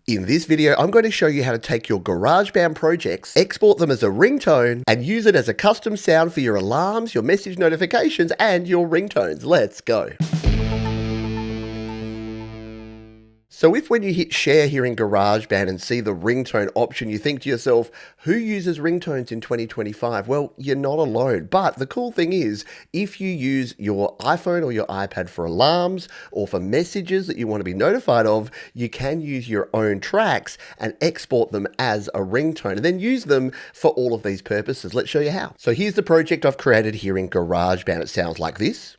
In this video, I'm going to show you how to take your GarageBand projects, export them as a ringtone, and use it as a custom sound for your alarms, your message notifications, and your ringtones. Let's go. So if when you hit share here in GarageBand and see the ringtone option, you think to yourself, who uses ringtones in 2025? Well, you're not alone. But the cool thing is, if you use your iPhone or your iPad for alarms or for messages that you want to be notified of, you can use your own tracks and export them as a ringtone and then use them for all of these purposes. Let's show you how. So here's the project I've created here in GarageBand. It sounds like this.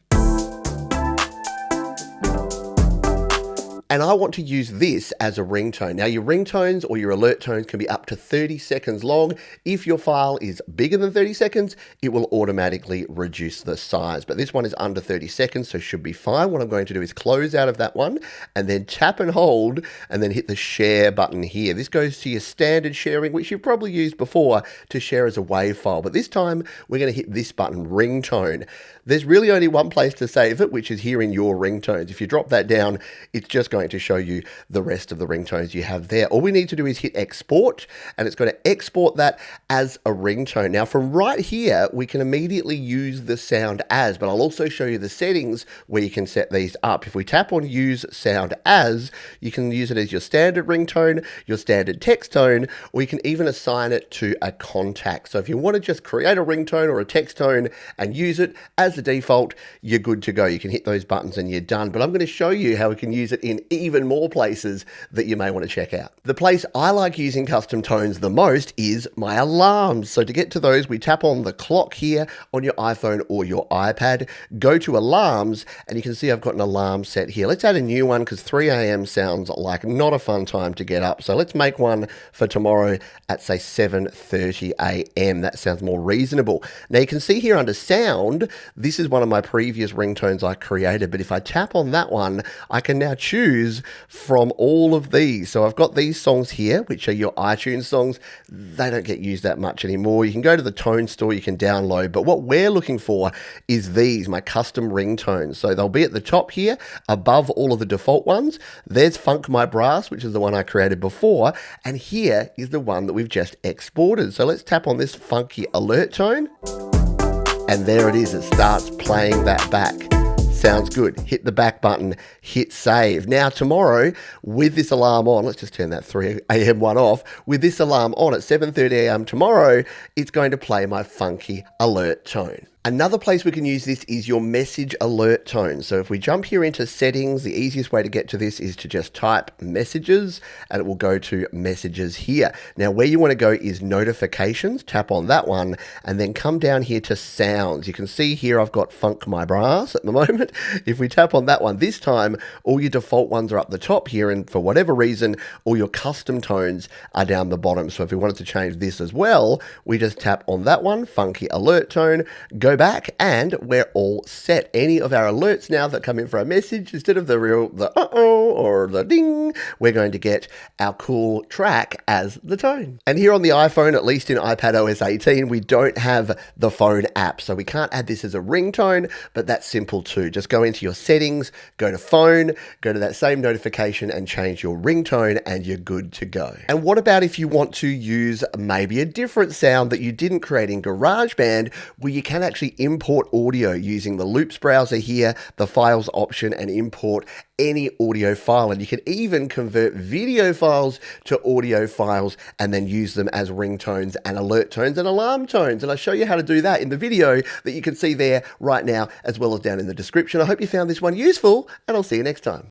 And I want to use this as a ringtone. Now your ringtones or your alert tones can be up to 30 seconds long. If your file is bigger than 30 seconds, it will automatically reduce the size. But this one is under 30 seconds, so should be fine. What I'm going to do is close out of that one and then tap and hold and then hit the share button here. This goes to your standard sharing, which you've probably used before to share as a WAV file. But this time we're going to hit this button, ringtone. There's really only one place to save it, which is here in your ringtones. If you drop that down, it's just going to show you the rest of the ringtones you have there. All we need to do is hit export, and it's going to export that as a ringtone. Now from right here, we can immediately use the sound as, but I'll also show you the settings where you can set these up. If we tap on use sound as, you can use it as your standard ringtone, your standard text tone, or you can even assign it to a contact. So if you want to just create a ringtone or a text tone and use it as the default, you're good to go. You can hit those buttons and you're done. But I'm going to show you how we can use it in even more places that you may want to check out. The place I like using custom tones the most is my alarms. So to get to those, we tap on the clock here on your iPhone or your iPad, go to alarms, and you can see I've got an alarm set here. Let's add a new one because 3 a.m. sounds like not a fun time to get up. So let's make one for tomorrow at say 7:30 a.m. That sounds more reasonable. Now you can see here under sound, this is one of my previous ringtones I created, but if I tap on that one, I can now choose from all of these. So I've got these songs here, which are your iTunes songs. They don't get used that much anymore. You can go to the tone store, you can download, but what we're looking for is these, my custom ringtones. So they'll be at the top here, above all of the default ones. There's Funk My Brass, which is the one I created before, and here is the one that we've just exported. So let's tap on this funky alert tone. And there it is, it starts playing that back. Sounds good. Hit the back button, hit save. Now tomorrow, with this alarm on, let's just turn that 3 a.m. one off. With this alarm on at 7:30 a.m. tomorrow, it's going to play my funky alert tone. Another place we can use this is your message alert tone. So if we jump here into settings, the easiest way to get to this is to just type messages and it will go to messages here. Now where you want to go is notifications, tap on that one and then come down here to sounds. You can see here I've got Funk My Brass at the moment. If we tap on that one, this time all your default ones are up the top here, and for whatever reason, all your custom tones are down the bottom. So if we wanted to change this as well, we just tap on that one, funky alert tone, go back, and we're all set. Any of our alerts now that come in for a message, instead of the uh-oh or the ding, we're going to get our cool track as the tone. And here on the iPhone, at least in iPadOS 18, we don't have the phone app, so we can't add this as a ringtone, but that's simple too. Just go into your settings, go to phone, go to that same notification and change your ringtone and you're good to go. And what about if you want to use maybe a different sound that you didn't create in GarageBand, where you can actually import audio using the loops browser here, the files option, and import any audio file. And you can even convert video files to audio files and then use them as ringtones and alert tones and alarm tones. And I'll show you how to do that in the video that you can see there right now, as well as down in the description. I hope you found this one useful, and I'll see you next time.